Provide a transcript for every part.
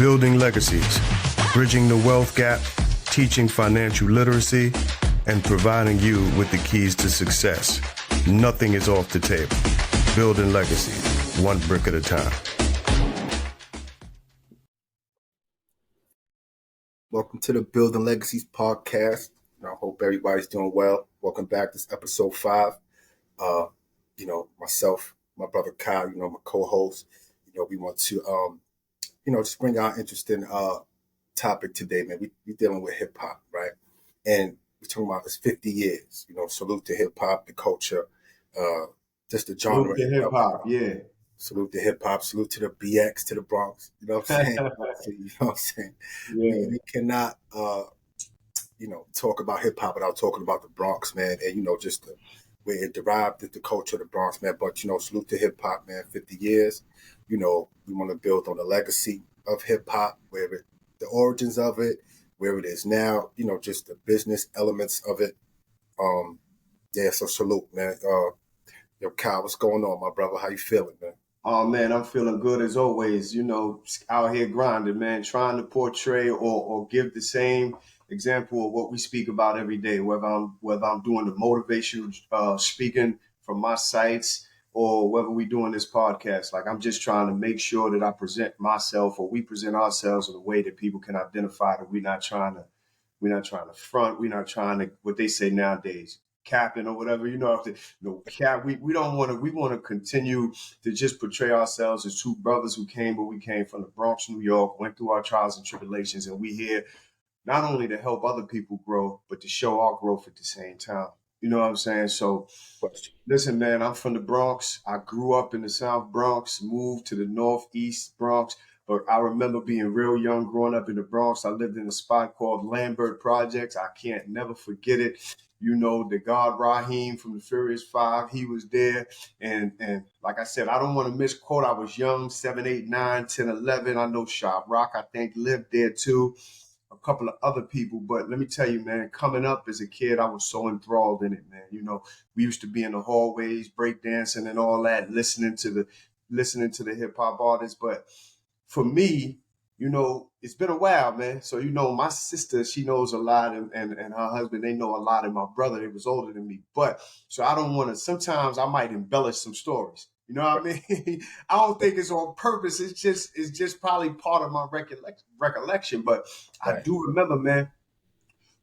Building Legacies, bridging the wealth gap, teaching financial literacy, and providing you with the keys to success. Nothing is off the table. Building Legacies, one brick at a time. Welcome to the Building Legacies podcast. I hope everybody's doing well. Welcome back. This is episode 5. Myself, my brother Kyle, my co-host. We want to, just bring our interesting topic today, man. We dealing with hip hop, right? And we're talking about this 50 years. Salute to hip hop, the culture, just the genre. Salute to hip hop, yeah. Salute to hip hop. Salute to the BX, to the Bronx. You know what I'm saying? Yeah. We cannot, talk about hip hop without talking about the Bronx, man. And just the way it derived, the culture of the Bronx, man. But salute to hip hop, man. 50 years. We want to build on the legacy of hip hop, the origins of it, where it is now. Just the business elements of it. So salute, man. Kyle, what's going on, my brother? How you feeling, man? Oh, man, I'm feeling good as always. Out here grinding, man, trying to portray or give the same example of what we speak about every day, whether I'm doing the motivational speaking from my sites or whether we're doing this podcast. Like, I'm just trying to make sure that I present myself or we present ourselves in a way that people can identify that we're not trying to front. We're not trying to, what they say nowadays, capping or whatever, we don't want to, we want to continue to just portray ourselves as two brothers who came from the Bronx, New York, went through our trials and tribulations. And we here not only to help other people grow, but to show our growth at the same time. You know what I'm saying? So listen, man, I'm from the Bronx. I grew up in the South Bronx, moved to the Northeast Bronx. But I remember being real young, growing up in the Bronx. I lived in a spot called Lambert Projects. I can't never forget it. The God Raheem from the Furious Five, he was there. And like I said, I don't want to misquote. I was young, 7, 8, 9, 10, 11. I know Shop Rock, I think, lived there too. A couple of other people. But let me tell you, man, coming up as a kid, I was so enthralled in it, man. We used to be in the hallways, breakdancing and all that, listening to the hip hop artists. But for me, it's been a while, man. So, my sister, she knows a lot and her husband, they know a lot. And my brother, they was older than me. But so I don't want to, sometimes I might embellish some stories. You know what I mean? I don't think it's on purpose. It's just probably part of my recollection. But right. I do remember, man,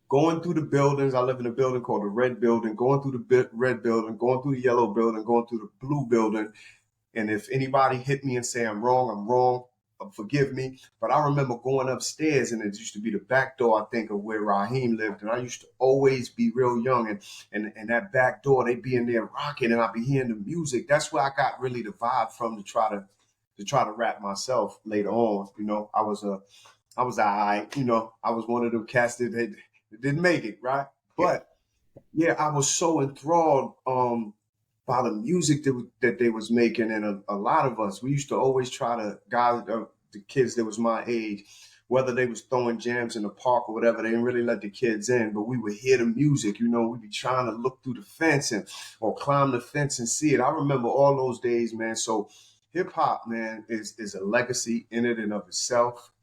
going through the buildings. I live in a building called the Red Building, going through the Red Building, going through the Yellow Building, going through the Blue Building. And if anybody hit me and say I'm wrong. Forgive me, but I remember going upstairs and it used to be the back door, I think, of where Raheem lived. And I used to always be real young and that back door, they'd be in there rocking and I'd be hearing the music. That's where I got really the vibe from to try to rap myself later on. I was all right. I was one of them cats that didn't make it, right? But yeah, I was so enthralled by the music that they was making. And a lot of us, we used to always try to guide the kids that was my age, whether they was throwing jams in the park or whatever, they didn't really let the kids in, but we would hear the music, we'd be trying to look through the fence or climb the fence and see it. I remember all those days, man. So hip hop, man, is a legacy in it and of itself.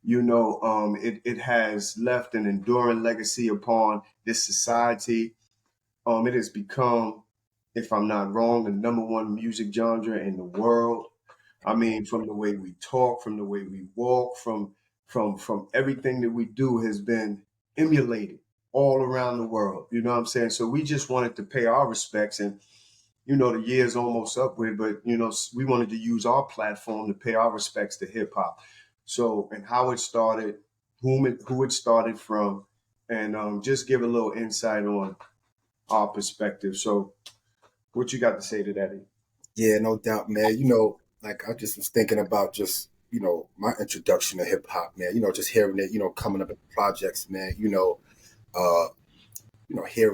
It has left an enduring legacy upon this society. It has become, if I'm not wrong, the number one music genre in the world. I mean, from the way we talk, from the way we walk, from everything that we do has been emulated all around the world. You know what I'm saying? So we just wanted to pay our respects and, the year's almost up with, but, we wanted to use our platform to pay our respects to hip hop. So, and how it started, who it started from, and just give a little insight on our perspective. So, what you got to say to that? Yeah, no doubt, man. I just was thinking about just, my introduction to hip hop, man. Just hearing it, coming up in projects, man. Hearing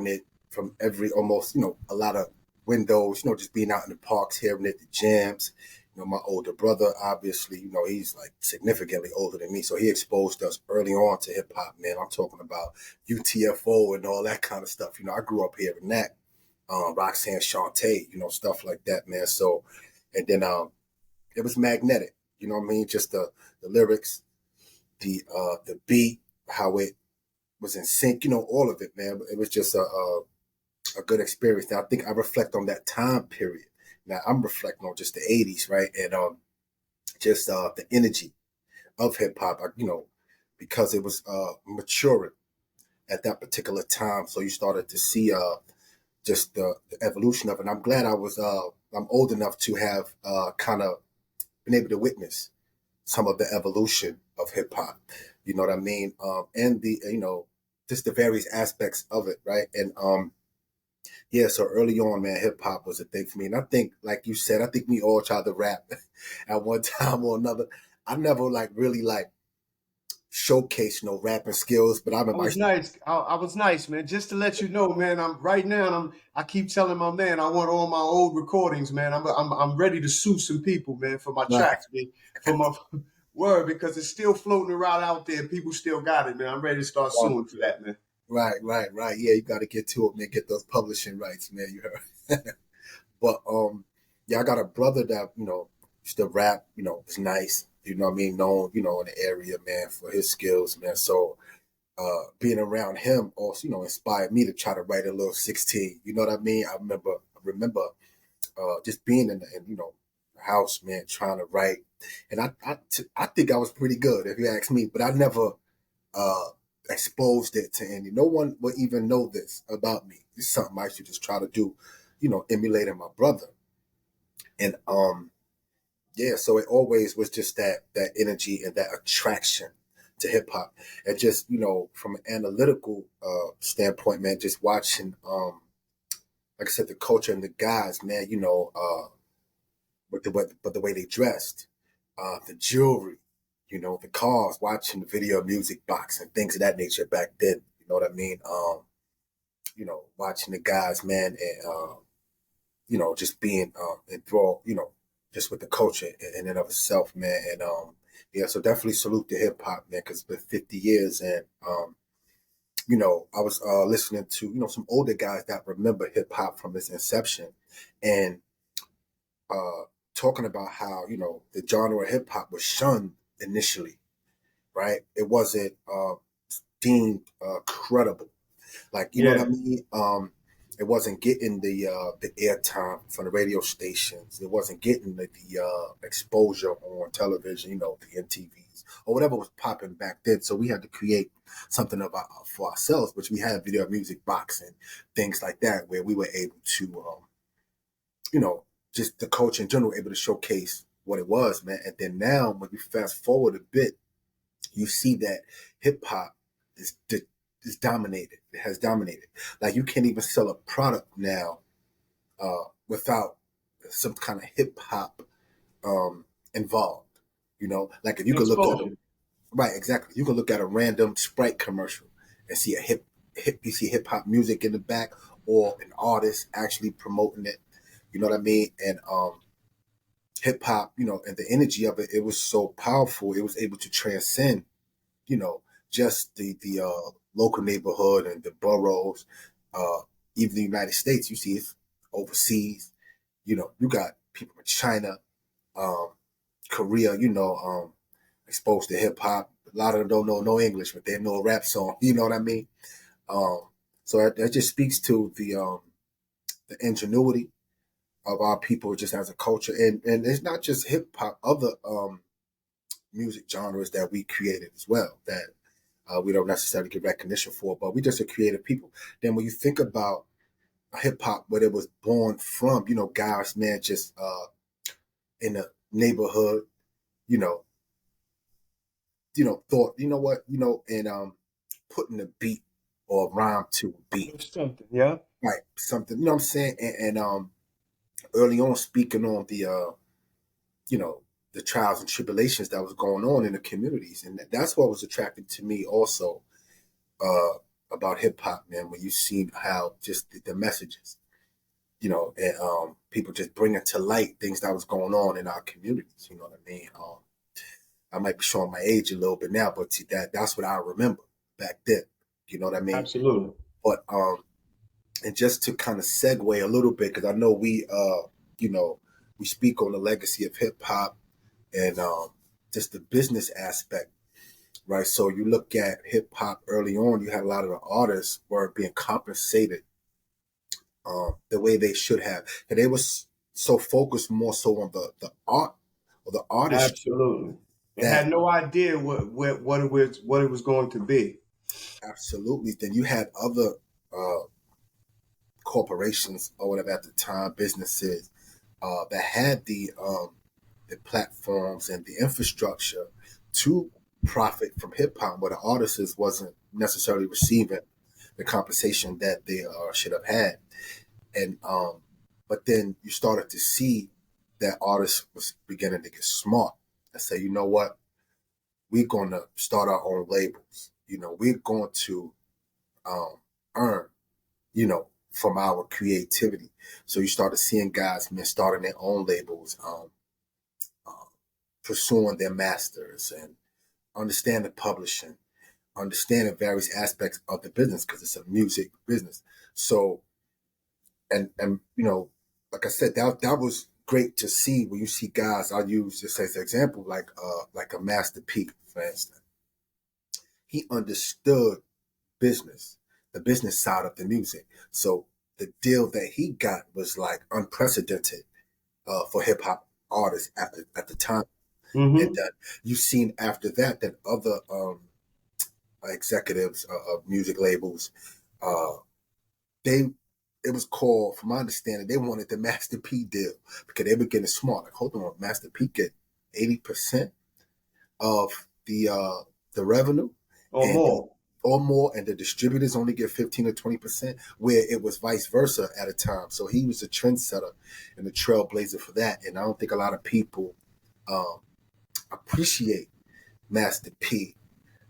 it from almost, a lot of windows. Just being out in the parks, hearing it, the jams. My older brother, obviously, he's like significantly older than me, so he exposed us early on to hip hop, man. I'm talking about UTFO and all that kind of stuff. I grew up hearing that. Roxanne Shante, stuff like that, man. So, and then it was magnetic, just the lyrics, the beat, how it was in sync, all of it, man. It was just a good experience. Now I think I reflect on that time period. Now I'm reflecting on just the '80s, right? And just the energy of hip hop, because it was maturing at that particular time. So you started to see just the evolution of it. And I'm glad I'm old enough to have kind of been able to witness some of the evolution of hip hop. You know what I mean? And just the various aspects of it, right? And yeah, so early on, man, hip hop was a thing for me. And I think, like you said, I think we all tried to rap at one time or another. I never really showcase rapping skills, but I I remember was nice. I was nice, man. Just to let you know, man. I keep telling my man I want all my old recordings, man. I'm ready to sue some people, man, for my right, tracks, man, for my word, because it's still floating around out there. People still got it, man. I'm ready to start suing for that, man. right. Yeah, you got to get to it, man. Get those publishing rights, man. You heard. But yeah, I got a brother that used to rap. Was nice. You know what I mean? Known, in the area, man, for his skills, man. So being around him also, inspired me to try to write a little 16. You know what I mean? I remember just being in the house, man, trying to write. And I think I was pretty good, if you ask me, but I never uh, exposed it to any. No one would even know this about me. It's something I should just try to do, emulating my brother. And yeah, so it always was just that energy and that attraction to hip hop. And just, from an analytical standpoint, man, just watching like I said, the culture and the guys, man, but the way they dressed, the jewelry, the cars, watching the video music box and things of that nature back then. You know what I mean? Watching the guys, man, and just being enthralled, just with the culture in and of itself, man. And yeah, so definitely salute to hip hop, man, because it's been 50 years, and I was listening to some older guys that remember hip hop from its inception, and talking about how the genre of hip hop was shunned initially, right? It wasn't deemed credible, like you know what I Yeah, mean. It wasn't getting the airtime from the radio stations. It wasn't getting the exposure on television, the MTVs or whatever was popping back then. So we had to create something for ourselves, which we had video music box and things like that, where we were able to, just the culture in general, able to showcase what it was, man. And then now, when we fast forward a bit, you see that hip hop is dominated. It has dominated. Like you can't even sell a product now without some kind of hip hop involved. Like if you could look at exposure. right, exactly. You can look at a random Sprite commercial and see you see hip hop music in the back or an artist actually promoting it. You know what I mean? And hip hop, and the energy of it, it was so powerful. It was able to transcend you know, just the local neighborhood and the boroughs, uh, even the United States. You see it overseas. You got people in China, um, Korea. Exposed to hip hop. A lot of them don't know no English, but they know a rap song. You know what I mean? Um, so that just speaks to the ingenuity of our people just as a culture, and it's not just hip hop. Other music genres that we created as well that we don't necessarily get recognition for, but we just a creative people. Then when you think about hip hop, where it was born from, guys, man, just in the neighborhood, you know, thought, you know what, and putting a beat or rhyme to a beat, Something, yeah. right? Something, you know what I'm saying? And early on, speaking on you know, the trials and tribulations that was going on in the communities, and that's what was attractive to me also uh, about hip hop, man. When you see how just the messages, and people just bringing to light things that was going on in our communities. You know what I mean? I might be showing my age a little bit now, but see, that's what I remember back then. You know what I mean? Absolutely. But and just to kind of segue a little bit, because I know you know, we speak on the legacy of hip hop and just the business aspect. right? So you look at hip hop early on, you had a lot of the artists weren't being compensated the way they should have. And they was so focused more so on the art or the artistry Absolutely. And that had no idea what it was going to be. absolutely then you had other uh, corporations or whatever at the time, businesses that had the platforms and the infrastructure to profit from hip hop, where the artists wasn't necessarily receiving the compensation that they should have had. And but then you started to see that artists was beginning to get smart and say, you know what, we're going to start our own labels. You know, we're going to earn, you know, from our creativity. So you started seeing guys, man, starting their own labels, pursuing their masters and understanding publishing, understanding various aspects of the business because it's a music business. So, and you know, like I said, that was great to see when you see guys. I'll use this as an example, like a Master P, for instance. He understood business, the business side of the music. So the deal that he got was like unprecedented for hip hop artists at the time. And Mm-hmm. you've seen after that that other executives of music labels, uh, they it was called, from my understanding, they wanted the Master P deal because they were getting smart. Like, hold on, Master P get 80% of the revenue, Or and more. or more, and the distributors only get 15 or 20%, where it was vice versa at a time. So he was a trendsetter and a trailblazer for that. And I don't think a lot of people um, appreciate Master P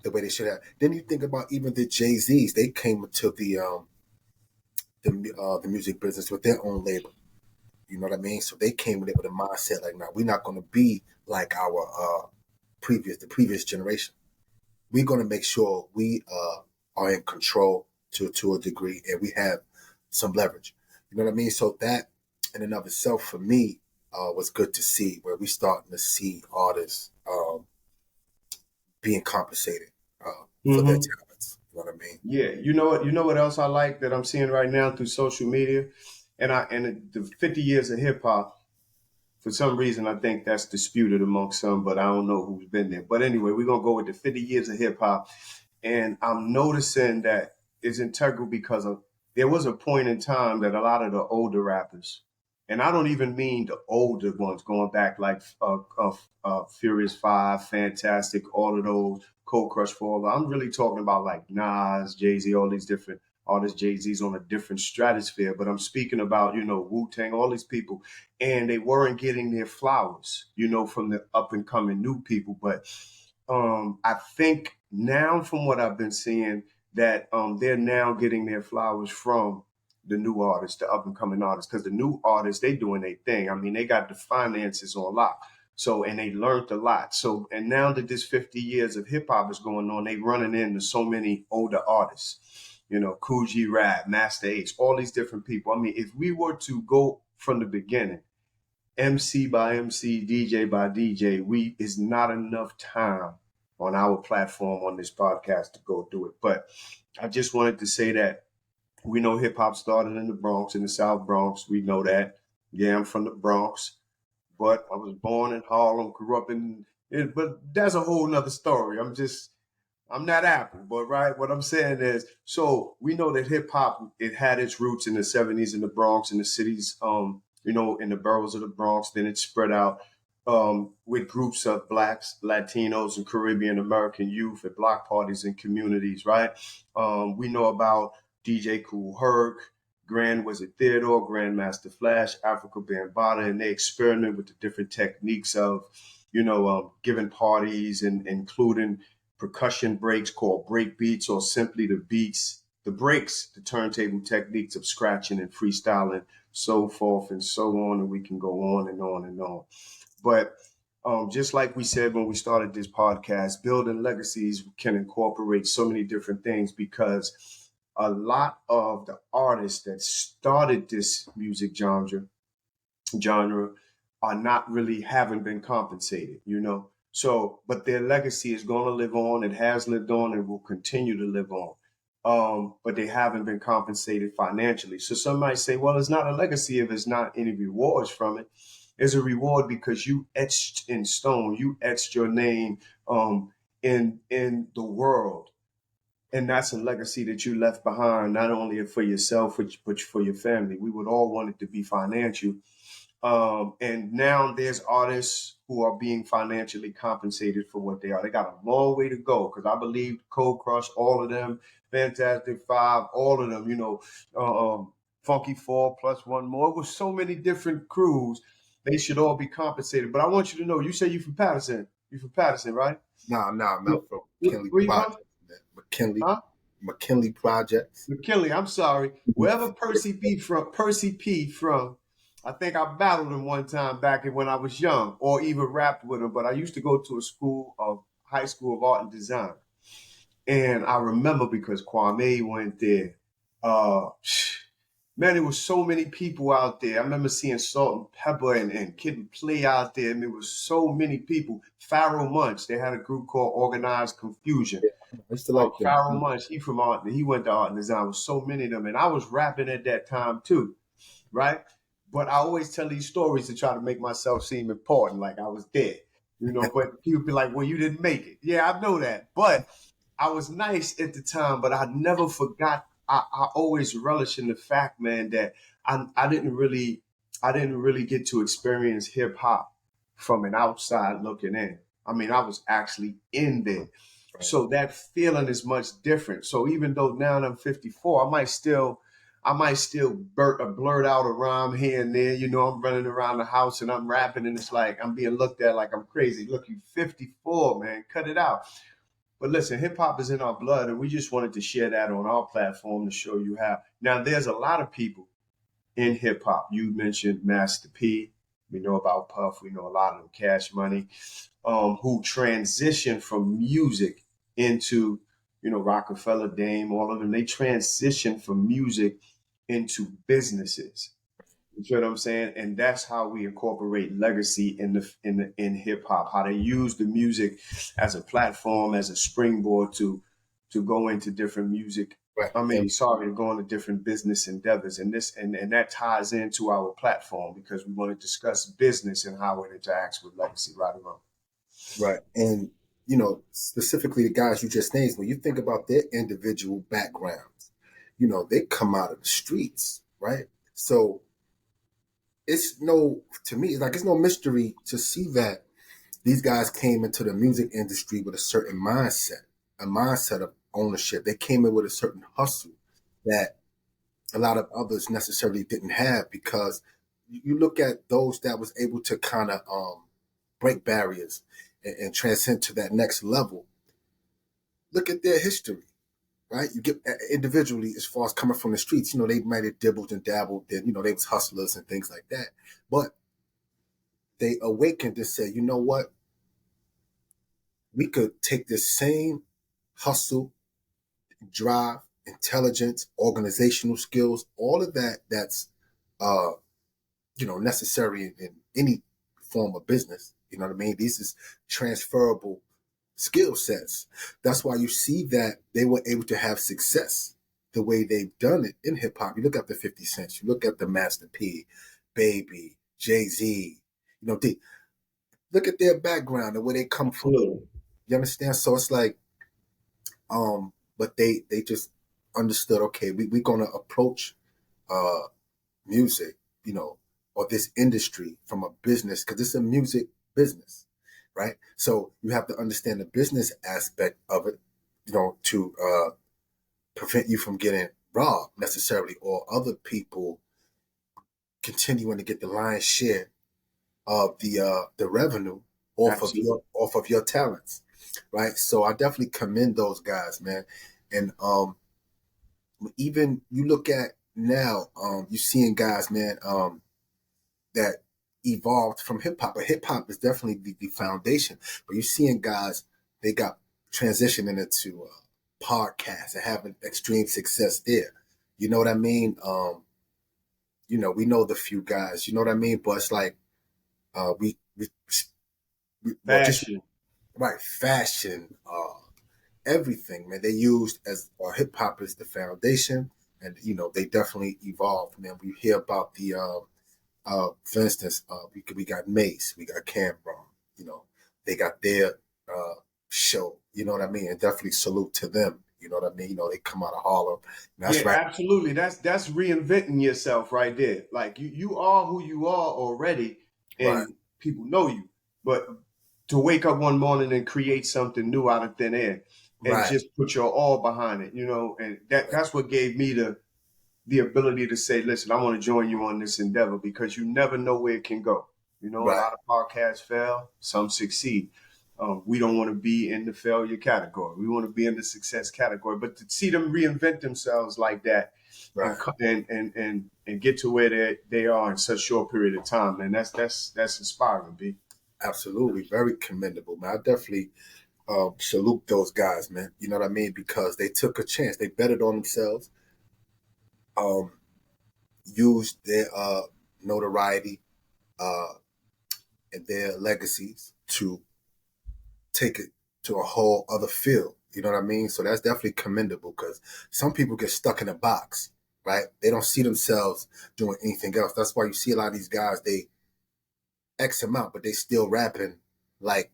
the way they should have. Then you think about even the Jay-Z's, they came into the music business with their own label. You know what I mean? So they came with it with a mindset like, "Now we're not going to be like our the previous generation. We're going to make sure we are in control to a degree, and we have some leverage." You know what I mean? So that in and of itself, for me, was good to see, where we starting to see artists being compensated for their Mm-hmm. talents. You know what I mean? Yeah, you know what else I like that I'm seeing right now through social media, and the 50 years of hip hop. For some reason, I think that's disputed amongst some, but I don't know who's been there. But anyway, we're gonna go with the 50 years of hip hop, and I'm noticing that it's integral because of there was a point in time that a lot of the older rappers, and I don't even mean the older ones going back like Furious Five, Fantastic, all of those, Cold Crush for all. I'm really talking about like Nas, Jay Z, all these different artists. Jay Z's on a different stratosphere, but I'm speaking about Wu Tang, all these people, and they weren't getting their flowers, from the up and coming new people. But I think now, from what I've been seeing, that they're now getting their flowers from the new artists, the up and coming artists, because the new artists, they doing their thing. I mean, they got the finances on lock. So, and they learned a lot. So, and now that this 50 years of hip hop is going on, they running into so many older artists, Coogee Rap, Master Ace, all these different people. I mean, if we were to go from the beginning, MC by MC, DJ by DJ, we is not enough time on our platform on this podcast to go do it. But I just wanted to say that we know hip hop started in the Bronx, in the South Bronx. We know that. Yeah, I'm from the Bronx, but I was born in Harlem, grew up in it, but that's a whole nother story. I'm not Apple, but right, what I'm saying is, so we know that hip hop, it had its roots in the 70s in the Bronx, in the cities, in the boroughs of the Bronx. Then it spread out with groups of Blacks, Latinos, and Caribbean American youth at block parties and communities, right? We know about DJ Kool Herc, Grand Wizard Theodore, Grandmaster Flash, Africa Bambaataa, and they experiment with the different techniques of, giving parties and including percussion breaks called break beats, or simply the beats, the breaks, the turntable techniques of scratching and freestyling, so forth and so on. And we can go on and on and on. But just like we said when we started this podcast, building legacies can incorporate so many different things, because a lot of the artists that started this music genre are not really haven't been compensated. So, but their legacy is going to live on. It has lived on and will continue to live on. But they haven't been compensated financially. So some might say, well, it's not a legacy if it's not any rewards from it. It's a reward because you etched in stone, you etched your name in the world. And that's a legacy that you left behind, not only for yourself, but for your family. We would all want it to be financial. And now there's artists who are being financially compensated for what they are. They got a long way to go because I believe Cold Crush, all of them, Fantastic Five, all of them, Funky Four plus one more. With so many different crews, they should all be compensated. But I want you to know, you say you're from Patterson. You're from Patterson, right? Nah, I'm not from McKinley Where you from? Projects. McKinley, Huh? McKinley Projects. McKinley, I'm sorry. Wherever Percy P from, I think I battled him one time back when I was young, or even rapped with him. But I used to go to high school of art and design, and I remember because Kwame went there. Uh, Man, there was so many people out there. I remember seeing Salt and Pepper and Kid and Play out there. And there was so many people. Pharaoh Munch, they had a group called Organized Confusion. I used to like them. Pharaoh Munch, he went to art and design with so many of them. And I was rapping at that time too, right? But I always tell these stories to try to make myself seem important, like I was dead. But people be like, well, you didn't make it. Yeah, I know that. But I was nice at the time, but I never forgot. I always relish in the fact, man, that I didn't really get to experience hip hop from an outside looking in. I mean, I was actually in there. Right. So that feeling is much different. So even though now I'm 54, I might still blurt out a rhyme here and there. I'm running around the house and I'm rapping and it's like I'm being looked at like I'm crazy. Look, you 54, man, cut it out. But listen, hip hop is in our blood, and we just wanted to share that on our platform to show you how. Now, there's a lot of people in hip hop. You mentioned Master P. We know about Puff. We know a lot of them, Cash Money, who transition from music into, Rockefeller, Dame, all of them. They transition from music into businesses. You know what I'm saying? And that's how we incorporate legacy in hip hop. How they use the music as a platform, as a springboard to go into different music. Right. To go into different business endeavors, and that ties into our platform because we want to discuss business and how it interacts with legacy. Right or wrong? Right. And specifically the guys you just named, when you think about their individual backgrounds, they come out of the streets, right? So to me, it's no mystery to see that these guys came into the music industry with a certain mindset of ownership. They came in with a certain hustle that a lot of others necessarily didn't have, because you look at those that was able to kind of break barriers and transcend to that next level. Look at their history. Right, you get individually as far as coming from the streets. They might have dibbled and dabbled. They was hustlers and things like that. But they awakened to say, you know what? We could take this same hustle, drive, intelligence, organizational skills, all of that's necessary in any form of business. You know what I mean? These is transferable skill sets. That's why you see that they were able to have success the way they've done it in hip hop. You look at the 50 Cent, you look at the Master P, Baby, Jay-Z, look at their background and where they come from. You understand? So it's like, but they just understood, okay, we're gonna approach music, or this industry from a business, because it's a music business. Right. So you have to understand the business aspect of it, to prevent you from getting robbed necessarily, or other people continuing to get the lion's share of the revenue off of your talents. Right. So I definitely commend those guys, man. And even you look at now, you're seeing guys, man, that evolved from hip hop, but hip hop is definitely the foundation. But you're seeing guys, they got transitioning into podcasts and having extreme success there. You know what I mean? We know the few guys. You know what I mean? But it's like we right, fashion, everything, man. They used as or hip hop is the foundation, and they definitely evolved, man. We hear about the for instance, we got Mace, we got Cameron, they got their show, you know what I mean, and definitely salute to them, you know what I mean. They come out of Harlem, and Yeah, that's right, absolutely. That's reinventing yourself right there. Like you are who you are already, right, and people know you. But to wake up one morning and create something new out of thin air and right, just put your all behind it, and that's what gave me the ability to say, listen, I want to join you on this endeavor because you never know where it can go. A right, lot of podcasts fail, some succeed. We don't want to be in the failure category. We want to be in the success category. But to see them reinvent themselves like that right. and get to where they are in such a short period of time, man, that's inspiring, B. Absolutely, very commendable, man. I definitely salute those guys, man. You know what I mean, because they took a chance, they betted on themselves, um, used their notoriety uh, and their legacies to take it to a whole other field. You know what I mean? So that's definitely commendable because some people get stuck in a box, right? They don't see themselves doing anything else. That's why you see a lot of these guys, they X amount, but they still rapping like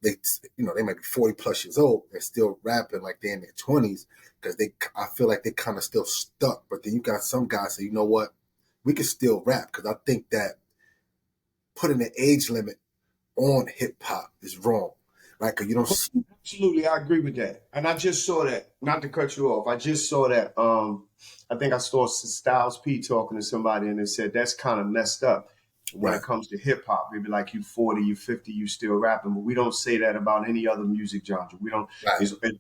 they might be 40 plus years old. They're still rapping like they're in their 20s because I feel like they kind of still stuck. But then you got some guys say, you know what? We can still rap because I think that putting an age limit on hip hop is wrong, right? Because you don't see. Absolutely, I agree with that. And I just saw that, not to cut you off, I just saw that. I think I saw Styles P talking to somebody and they said that's kind of messed up when Right, it comes to hip hop. Maybe like you 40, you 50, you still rapping, but we don't say that about any other music genre. We don't. right,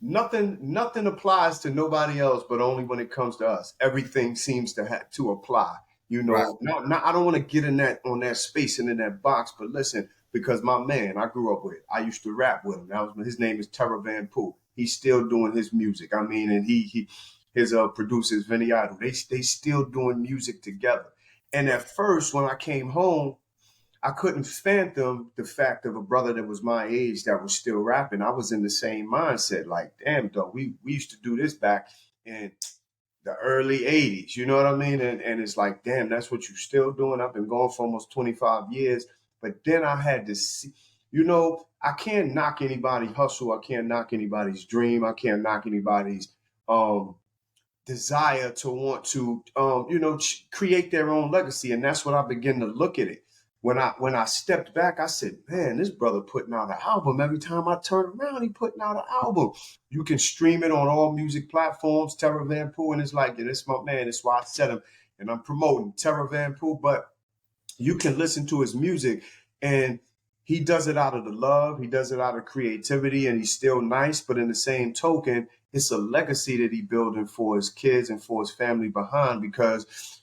Nothing applies to nobody else, but only when it comes to us. Everything seems to have to apply. right, I don't want to get in that on that space and in that box, but listen, because my man I grew up with, I used to rap with him. His name is Terra Van Poo. He's still doing his music. I mean, and he his producers Vinny Idol. They still doing music together. And right, at first, when I came home, I couldn't fathom the fact of a brother that was my age that was still rapping. I was in the same mindset, like, damn, though, we used to do this back in the early 80s. You know what I mean? And it's like, damn, that's what you're still doing. I've been going for almost 25 years. But then I had to see, I can't knock anybody's hustle. I can't knock anybody's dream. I can't knock anybody's um desire to want to create their own legacy. And that's what I begin to look at it. When I stepped back, I said, man, this brother putting out an album. Every time I turn around, he putting out an album. You can stream it on all music platforms, Terra Van Poo, and it's like, yeah, this my man. That's why I said him. And I'm promoting Terra Van Poo, but you can listen to his music and he does it out of the love, he does it out of creativity, and he's still nice. But in the same token, it's a legacy that he's building for his kids and for his family behind. Because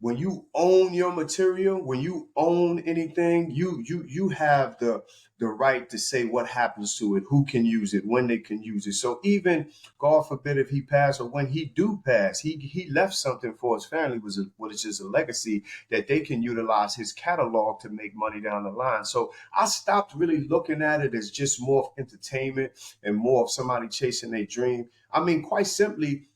when you own your material, when you own anything, you have the right to say what happens to it, who can use it, when they can use it. So even God forbid if he passed or when he do pass, he left something for his family, which is a legacy that they can utilize his catalog to make money down the line. So I stopped really looking at it as just more of entertainment and more of somebody chasing their dream. I mean, quite simply,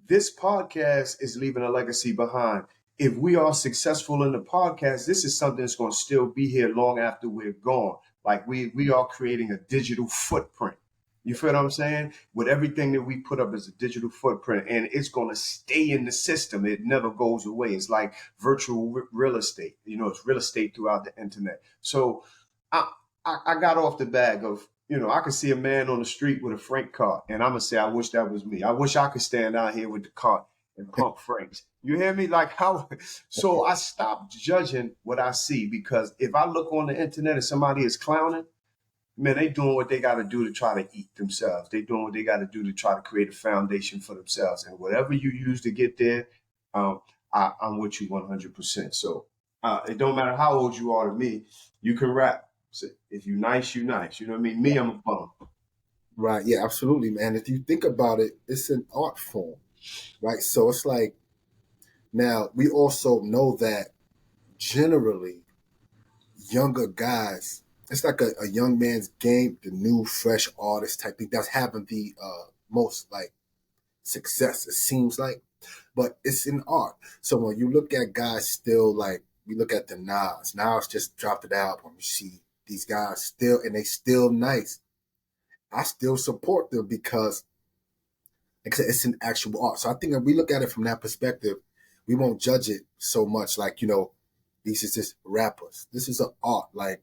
this podcast is leaving a legacy behind. If we are successful in the podcast, this is something that's going to still be here long after we're gone. Like we are creating a digital footprint. You feel what I'm saying? With everything that we put up as a digital footprint, and it's going to stay in the system. It never goes away. It's like virtual real estate. It's real estate throughout the internet. So I, I got off the bag of, I could see a man on the street with a Frank cart, and I'm gonna say, I wish that was me. I wish I could stand out here with the cart and pump Franks. You hear me? Like how? So I stopped judging what I see because if I look on the internet and somebody is clowning, man, they doing what they got to do to try to eat themselves. They doing what they got to do to try to create a foundation for themselves. And whatever you use to get there, um, I'm with you 100%. So it don't matter how old you are to me, you can rap. So if you nice, you nice. You know what I mean? Me, I'm a bum. right. Yeah, absolutely, man. If you think about it, it's an art form, right? So it's like now we also know that generally younger guys it's like a young man's game, the new fresh artist type thing that's having the most like success, it seems like. But it's in art. So when you look at guys still like we look at the Nas just dropped an album. You see these guys still and they still nice. I still support them because like I said, it's an actual art. So I think if we look at it from that perspective, we won't judge it so much like, these is just rappers. This is an art, like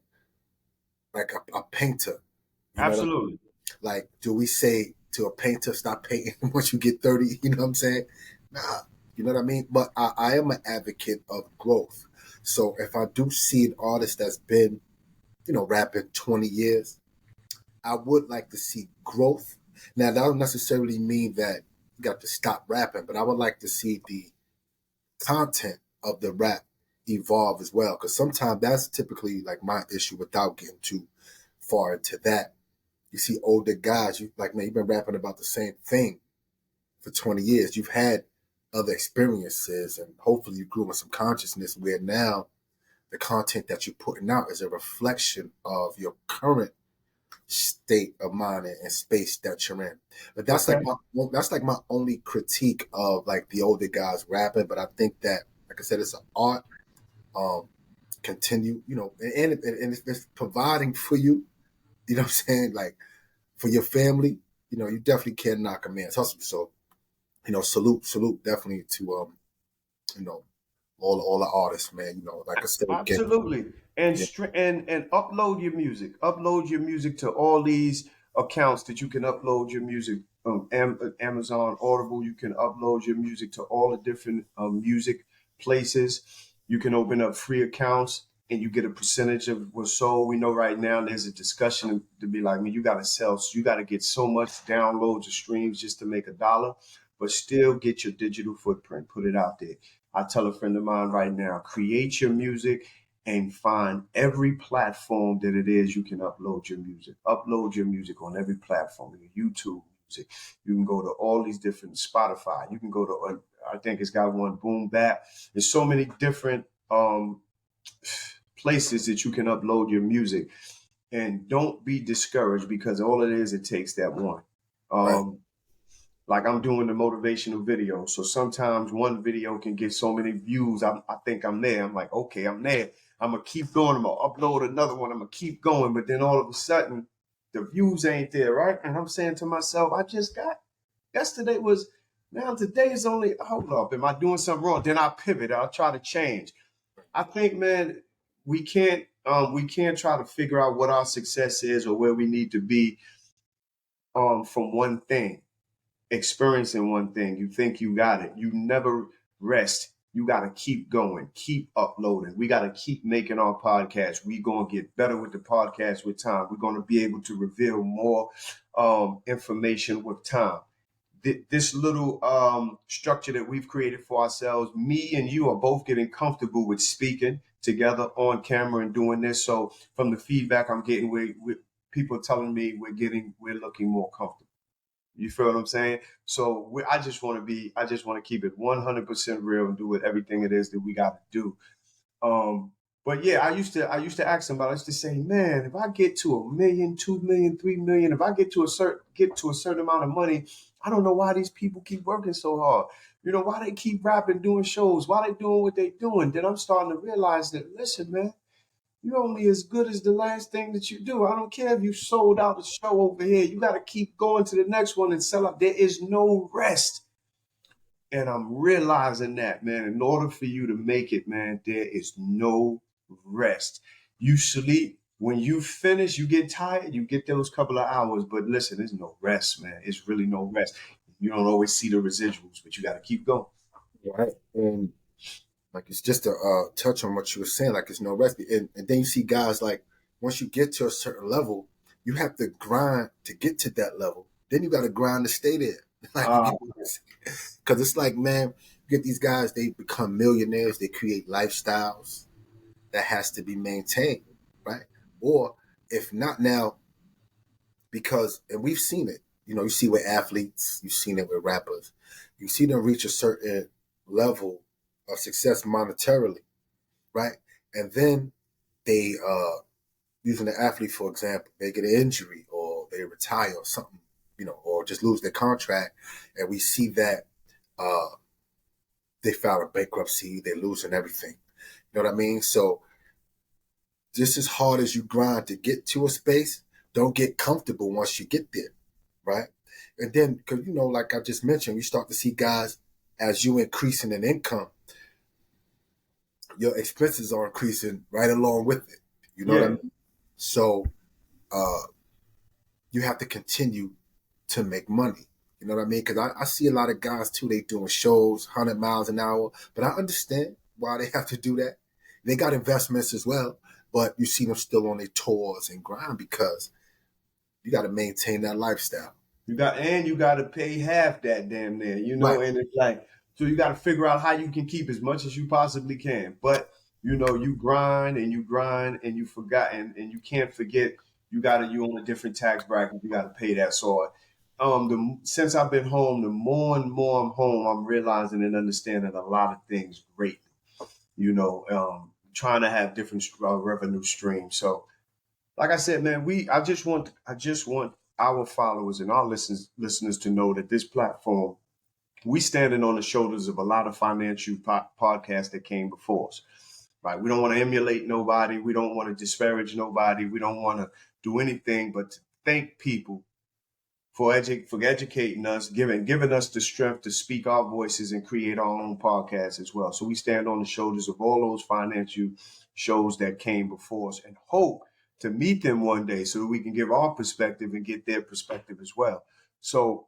a painter. You know what I mean? Absolutely. Like, do we say to a painter, stop painting once you get 30? You know what I'm saying? Nah, you know what I mean? But I am an advocate of growth. So if I do see an artist that's been, rapping 20 years, I would like to see growth. Now, that don't necessarily mean that you got to stop rapping, but I would like to see the content of the rap evolve as well. Because sometimes that's typically like my issue without getting too far into that. You see older guys, man, you've been rapping about the same thing for 20 years. You've had other experiences and hopefully you grew in some consciousness where now the content that you're putting out is a reflection of your current state of mind and space that you're in. But that's Okay. like my only critique of like the older guys rapping. But I think that, like I said, it's an art. Continue, and if it's providing for you, you know what I'm saying, like for your family, you definitely can't knock a man's hustle. So, salute definitely to you know, all the artists, man. Like I said again, Absolutely. And yeah, and upload your music. Upload your music to all these accounts that you can upload your music. Amazon, Audible. You can upload your music to all the different music places. You can open up free accounts and you get a percentage of what's sold. We know right now there's a discussion to be like, man, you got to sell. So you got to get so much downloads or streams just to make a dollar, but still get your digital footprint. Put it out there. I tell a friend of mine right now, create your music and find every platform that it is you can upload your music. Upload your music on every platform, your YouTube music. You can go to all these different Spotify. You can go to, I think it's got one, Boom Bap. There's so many different places that you can upload your music. And don't be discouraged because all it is, it takes that one. right. Um, like I'm doing the motivational video. So sometimes one video can get so many views. I think I'm there. I'm like, okay, I'm there. I'm going to keep going. I'm going to upload another one. I'm going to keep going. But then all of a sudden, the views ain't there, right? And I'm saying to myself, yesterday was, now today is only, hold up. Am I doing something wrong? Then I pivot. I'll try to change. I think, man, we can't try to figure out what our success is or where we need to be from one thing, experiencing one thing. You think you got it. You never rest. You got to keep going, keep uploading. We got to keep making our podcast. We're going to get better with the podcast with time. We're going to be able to reveal more information with time. This little structure that we've created for ourselves, me and you are both getting comfortable with speaking together on camera and doing this. So from the feedback I'm getting, with people telling me we're looking more comfortable. You feel what I'm saying? So I just want to keep it 100% real and do with everything it is that we got to do. But yeah, I used to ask somebody. I used to say, man, if I get to 1 million, 2 million, 3 million, if I get to a certain amount of money, I don't know why these people keep working so hard. Why they keep rapping, doing shows, why they doing what they doing. Then I'm starting to realize that, listen, man, you're only as good as the last thing that you do. I don't care if you sold out a show over here. You got to keep going to the next one and sell out. There is no rest. And I'm realizing that, man, in order for you to make it, man, there is no rest. You sleep. When you finish, you get tired, you get those couple of hours. But listen, there's no rest, man. It's really no rest. You don't always see the residuals, but you got to keep going. Right. And like it's just a touch on what you were saying, like it's no rest. And then you see guys like once you get to a certain level, you have to grind to get to that level. Then you got to grind to stay there. Like, Uh, because it's like, man, you get these guys, they become millionaires, they create lifestyles that has to be maintained, right? Or if not now, because, and we've seen it, you see with athletes, you've seen it with rappers, you see them reach a certain level of success monetarily, right? And then they, using the athlete, for example, they get an injury or they retire or something, or just lose their contract. And we see that they file a bankruptcy, they're losing everything. You know what I mean? So just as hard as you grind to get to a space, don't get comfortable once you get there, right? And then, because, like I just mentioned, you start to see guys, as you increasing in income, your expenses are increasing right along with it. You know what I mean? So you have to continue to make money. You know what I mean? Because I see a lot of guys, too, they doing shows, 100 miles an hour. But I understand why they have to do that. They got investments as well. But you see them still on their tours and grind because you got to maintain that lifestyle. You got to pay half that damn near, Right. and it's like, so you got to figure out how you can keep as much as you possibly can. But, you grind and you forgot and you can't forget you on a different tax bracket. You got to pay that. So since I've been home, the more and more I'm home, I'm realizing and understanding a lot of things greatly, trying to have different revenue streams. So like I said, man, I just want our followers and our listeners to know that this platform, we standing on the shoulders of a lot of financial podcasts that came before us, right? We don't want to emulate nobody. We don't want to disparage nobody. We don't want to do anything but to thank people for educating us, giving us the strength to speak our voices and create our own podcasts as well. So we stand on the shoulders of all those financial shows that came before us and hope to meet them one day so that we can give our perspective and get their perspective as well. So,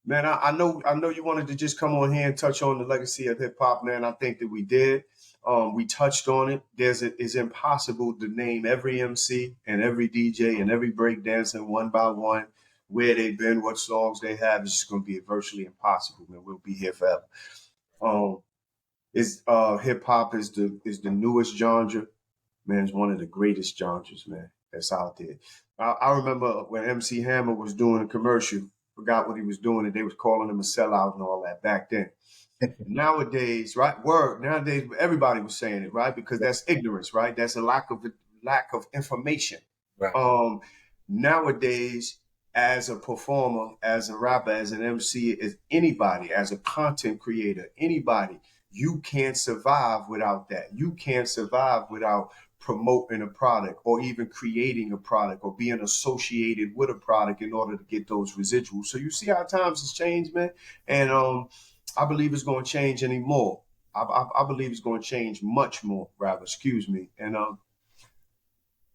man, I know you wanted to just come on here and touch on the legacy of hip hop, man. I think that we did. We touched on it. It's impossible to name every MC and every DJ and every breakdancer one by one, where they've been, what songs they have. It's just going to be virtually impossible, man. We'll be here forever. Hip hop is the newest genre. Man, it's one of the greatest genres, man, that's out there. I remember when MC Hammer was doing a commercial, forgot what he was doing, and they was calling him a sellout and all that back then. Nowadays, right? Nowadays, everybody was saying it, right? Because that's ignorance, right? That's a lack of information. Right. Nowadays, as a performer, as a rapper, as an MC, as anybody, as a content creator, anybody, you can't survive without that. You can't survive without promoting a product or even creating a product or being associated with a product in order to get those residuals. So you see how times has changed, man. And I believe it's going to change anymore. I believe it's going to change much more, rather, excuse me. And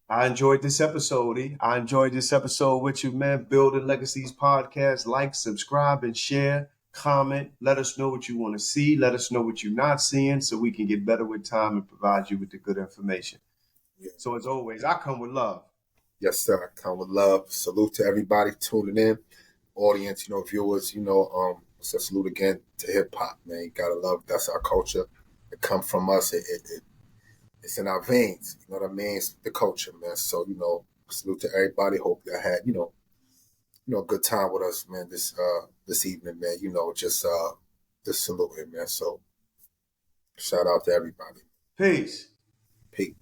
I enjoyed this episode, E. I enjoyed this episode with you, man. Building Legacies podcast. Like, subscribe, and share. Comment. Let us know what you want to see. Let us know what you're not seeing so we can get better with time and provide you with the good information. Yeah. So as always, I come with love. Yes, sir. I come with love. Salute to everybody tuning in. Audience, viewers, so salute again to hip hop, man. You gotta love, that's our culture. It comes from us. It's in our veins. You know what I mean? It's the culture, man. So, salute to everybody. Hope you had, a good time with us, man, this evening, man. Just saluting, man. So shout out to everybody. Peace. Peace.